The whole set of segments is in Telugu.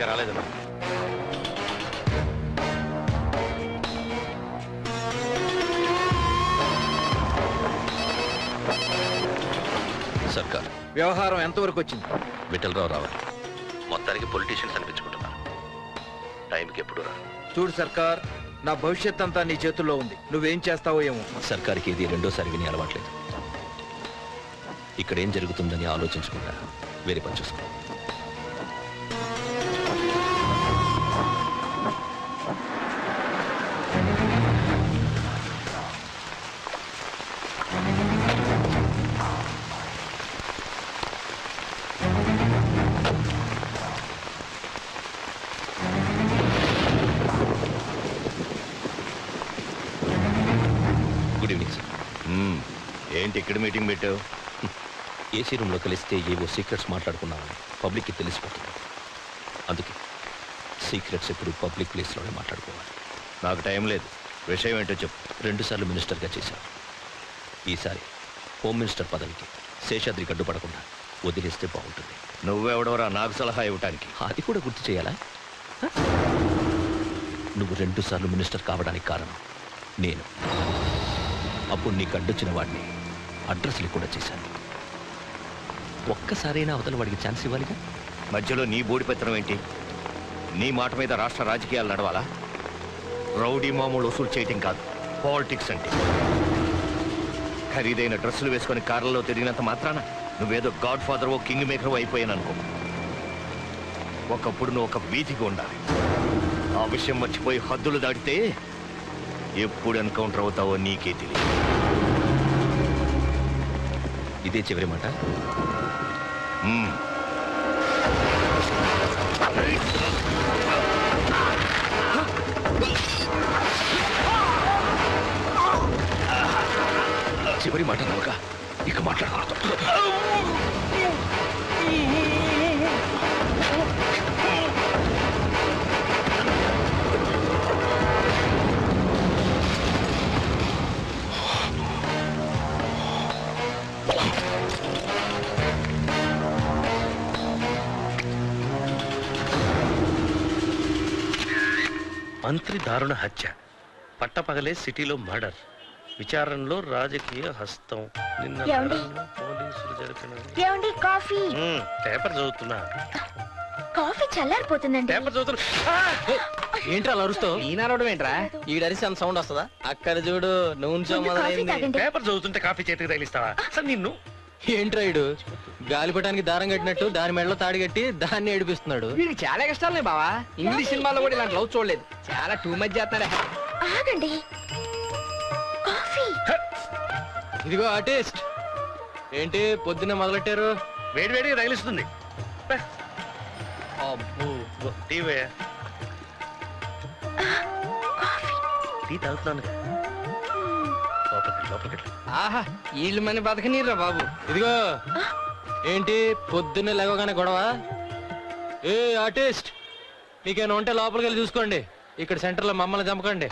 ఇంకా రాలేదమ్మా. సర్కార్ వ్యవహారం ఎంతవరకు వచ్చింది? విఠలరావు రావాలి. మొత్తానికి పొలిటీషియన్స్ అనిపించుకుంటున్నారు. టైంకి ఎప్పుడు రా. చూడు సర్కార్, నా భవిష్యత్ అంతా నీ చేతుల్లో ఉంది. నువ్వేం చేస్తావో ఏమో. సర్కార్కి ఇది రెండోసారి విని అలవాట్లేదు. ఇక్కడ ఏం జరుగుతుందని ఆలోచించకుండా వేరే పని చూసుకో. Good evening sir. ఏంటి ఇక్కడ మీటింగ్ పెట్టావు? ఏసీ రూమ్లో కలిస్తే ఏవో సీక్రెట్స్ మాట్లాడుకున్నామని పబ్లిక్కి తెలిసిపోతుంది. అందుకే సీక్రెట్స్ ఎప్పుడు పబ్లిక్ ప్లేస్లోనే మాట్లాడుకోవాలి. నాకు టైం లేదు. విషయం ఏంటో చెప్పు. 2 సార్లు మినిస్టర్గా చేశారు. ఈసారి హోమ్ మినిస్టర్ పదవికి శేషాద్రికి అడ్డుపడకుండా వదిలేస్తే బాగుంటుంది. నువ్వెవడవరా నాకు సలహా ఇవ్వటానికి? అది కూడా గుర్తు చేయాలా? నువ్వు 2 సార్లు మినిస్టర్ కావడానికి కారణం నేను. అప్పుడు నీకు అడ్డొచ్చిన వాడిని అడ్రస్లు కూడా చేశాను. ఒక్కసారైనా అవతల వాడికి ఛాన్స్ ఇవ్వాలిగా. మధ్యలో నీ బోడిపెత్తనం ఏంటి? నీ మాట మీద రాష్ట్ర రాజకీయాలు నడవాలా? రౌడీ మామూలు వసూలు చేయటం కాదు పాలిటిక్స్ అంటే. ఖరీదైన డ్రెస్సులు వేసుకొని కార్లలో తిరిగినంత మాత్రాన నువ్వేదో గాడ్ ఫాదర్ ఓ కింగ్ మేకర్ అయిపోయాను అనుకో. ఒకప్పుడు నువ్వు ఒక వీధికి ఉండాలి. ఆ విషయం మర్చిపోయి హద్దులు దాటితే ఎప్పుడు ఎన్కౌంటర్ అవుతావో నీకే తెలియదు. ఇదే చివరి మాట. చివరి మాట నమ్మక ఇక మాట్లాడకూడదు. మంత్రి దారుణ హత్య, పట్టపగలే సిటీలో మర్డర్, విచారణలో రాజకీయ హస్తం. నిన్న పోలీసులు జరిపిన కాఫీ. పేపర్ చదువుతున్నా. కాఫీ చల్లారిపోతుందండి. పేపర్ చదువుతున్నా. ఏంట్రా అరుస్తావు? ఈనాడవడం ఏంట్రా? ఈడరిసి అంత సౌండ్ వస్తుందా? అక్కడ చూడు నూనె. పేపర్ చదువుతుంటే కాఫీ చేతికి తగిలిస్తావా? అసలు నిన్ను ఏంట్రా ఇడు గాలిపటానికి దారం కట్టినట్టు దాని మెడలో తాడి కట్టి దాన్ని ఏడిపిస్తున్నాడు. వీడికి చాలా కష్టాలే బావా. ఇంగ్లీష్ సినిమాలో కూడా ఇలాంటి లవ్ చూడలేదు. చాలా టూ మచ్ చేస్తాడే. ఆగండి, కాఫీ. ఇదిగో ఆర్టిస్ట్, ఏంటి పొద్దున్నే మొదలెట్టారు? వేడి వేడిగా తగిలిస్తుంది. టీ తాగుతున్నాను. ఆహా, వీళ్ళు మన బతకనీర్రా బాబు. ఇదిగో ఏంటి పొద్దున్నే లేవగానే గొడవ? ఏ ఆర్టిస్ట్, మీకేమైనా ఉంటే లోపలికి వెళ్ళి చూసుకోండి. ఇక్కడ సెంటర్లో మమ్మల్ని చంపకండి.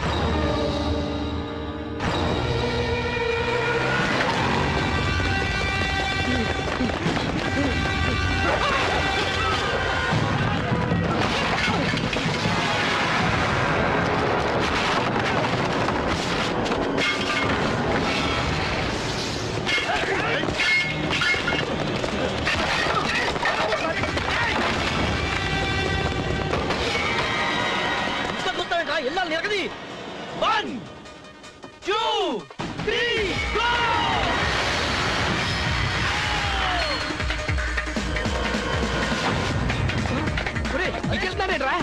రా.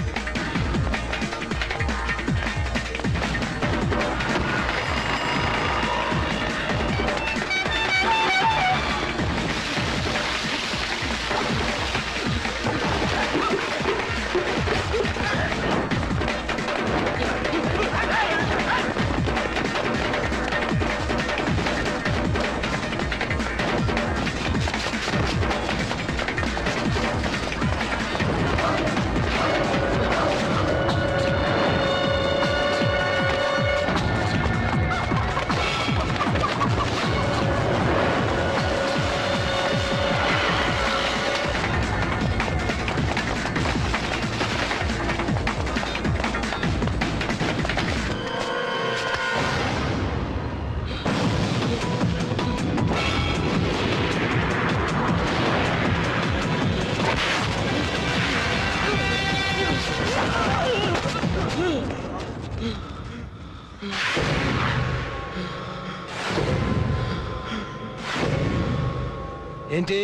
ఏంటి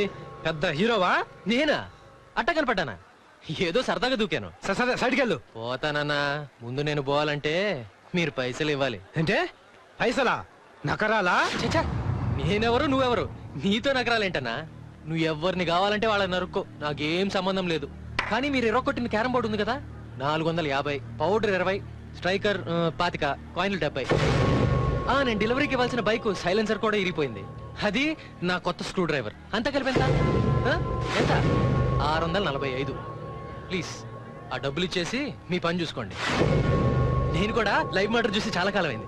పెద్ద హీరోవా? నేనా అట్ట కనపడ్డానా? ఏదో సరదాగా దూకాను. సరే సైడ్కి వెళ్ళు. పోతానన్నా, ముందు నేను పోవాలంటే మీరు పైసలు ఇవ్వాలి. ఏంటే పైసలా? నకరాలా? చచ్చా, నేనెవరు నువ్వెవరు? నీతో నగరాలేంటన్నా? నువ్వు ఎవరిని కావాలంటే వాళ్ళని నరుక్కో, నాకేం సంబంధం లేదు. కానీ మీరు ఎర్రకొట్టిన క్యారం బోర్డు ఉంది కదా, 450, పౌడర్ 20, స్ట్రైకర్ 25, కాయిన్లు 70. నేను డెలివరీకి ఇవ్వాల్సిన బైక్ సైలెన్సర్ కూడా ఇరిగిపోయింది. అది నా కొత్త స్క్రూ డ్రైవర్. అంతా కలిపి ఎంత? ఎంత? 645. ప్లీజ్ ఆ డబ్బులు ఇచ్చేసి మీ పని చూసుకోండి. నేను కూడా లైవ్ మర్డర్ చూసి చాలా కాలం అయింది.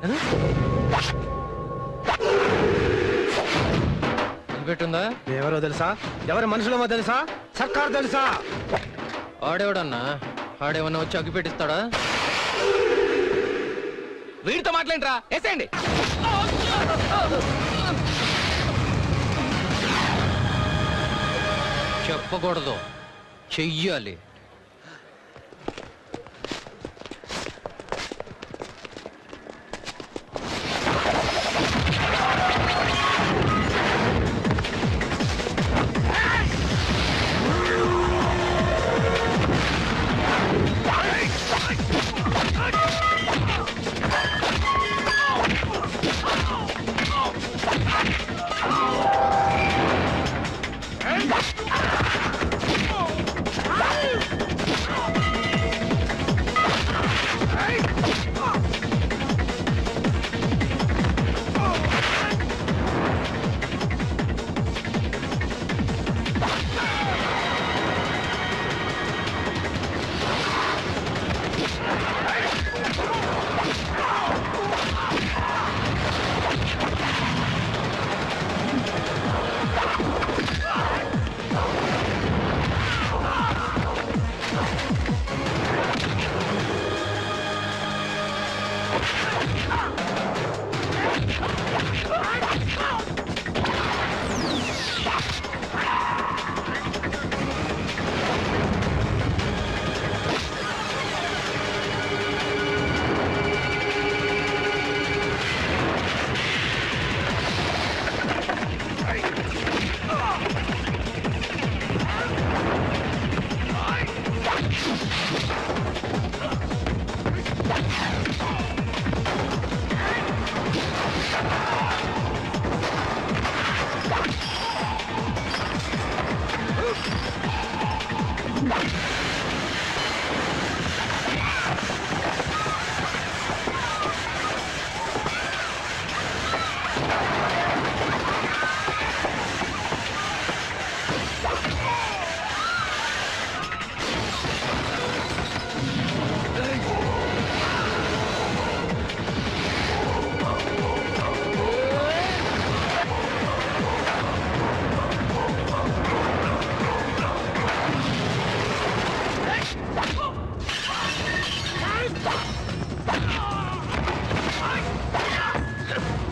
పెట్టుందా? ఎవరో తెలుసా? ఎవరి మనుషులేమో తెలుసా? సర్కార్ తెలుసా? ఆడేవాడన్నా, ఆడేమన్నా వచ్చి అగ్గి పెట్టిస్తాడా? వీడితో మాట్లాడరా, వేసేయండి. చెప్పకూడదు, చెయ్యాలి.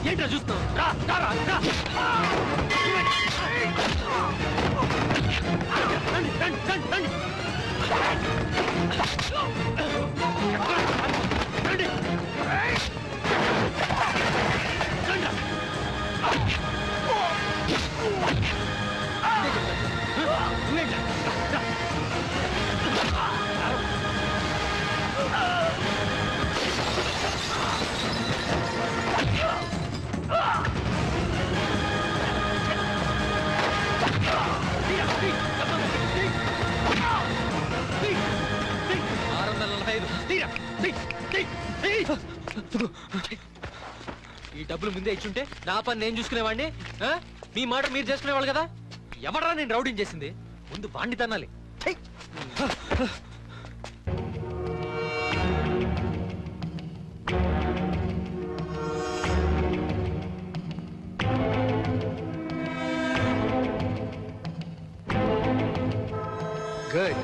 ఏంట్రా చూస్తున్నావు? ఈ డబ్బులు ముందే ఇచ్చుంటే నా పని నేను చూసుకునేవాడిని. మీ మాట మీరు చేసుకునేవాళ్ళు కదా. ఎవడరా నేను రౌడింగ్ చేసింది? ముందు వాణ్ణి తన్నాలి. Good.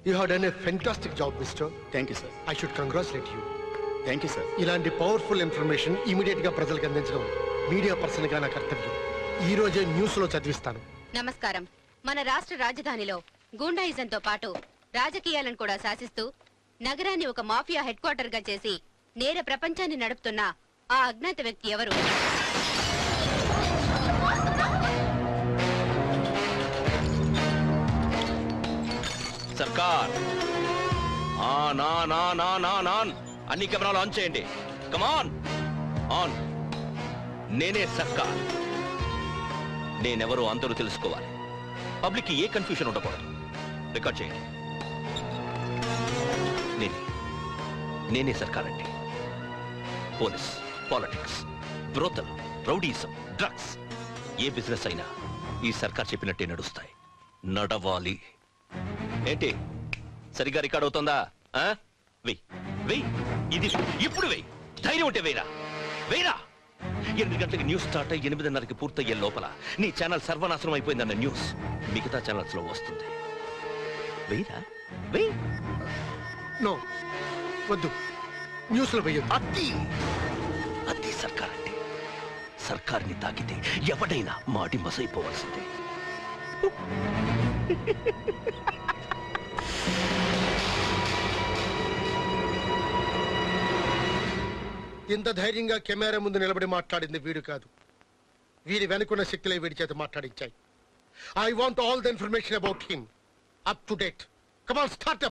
You have done a fantastic job, mister. Thank you sir. I should congratulate you. Thank you sir. ఇలాంటి పవర్ఫుల్ ఇన్ఫర్మేషన్ ఇమీడియట్ గా ప్రజలకు అందించడం మీడియా పర్సన్ గా నా కర్తవ్యం. ఈ రోజే న్యూస్ లో చదివిస్తాను. నమస్కారం. మన రాష్ట్ర రాజధానిలో గూండాయిజంతో పాటు రాజకీయాలను కూడా శాసిస్తూ నగరాన్ని ఒక మాఫియా హెడ్ క్వార్టర్ గా చేసి నేర ప్రపంచాన్ని నడుపుతున్న ఆ అజ్ఞాత వ్యక్తి ఎవరు? Sarkar on on on on on on అన్ని కెమెరాలు ఆన్ చేయండి. Come on on. నేనే సర్కార్. నేనెవరో అందరూ తెలుసుకోవాలి. పబ్లిక్ ఏ కన్ఫ్యూషన్ ఉండకూడదు. రికార్డ్ చేయండి. నేనే సర్కార్ అంటే police, politics, brothel, rowdyism, drugs ఏ బిజినెస్ అయినా ఈ సర్కార్ చెప్పినట్టే నడుస్తాయి. నడవాలి. ఏంటి సరిగ్గా రికార్డ్ అవుతుందా? వెయ్యి వెయ్యి. ఇది ఇప్పుడు వెయ్యి. ధైర్యం ఉంటే వేరా వేరా. 8 గంటలకి న్యూస్ స్టార్ట్ అయ్యి 8:30కి పూర్తయ్యే లోపల నీ ఛానల్ సర్వనాశనం అయిపోయిందన్న న్యూస్ మిగతా ఛానల్స్ లో వస్తుంది. వెయ్యరా వెయ్యి. నో వద్దు, న్యూస్ లో వెయ్యొద్దు. అది సర్కార్ అంటే. సర్కార్ని తాకితే ఎవడైనా మాటి మసైపోవాల్సిందే. ఇంత ధైర్యంగా కెమెరా ముందు నిలబడి మాట్లాడింది వీడు కాదు. వీరి వెనుకున్న శక్తులే వీడి చేత మాట్లాడించాయి. I want all the information about him up to date. Come on, start.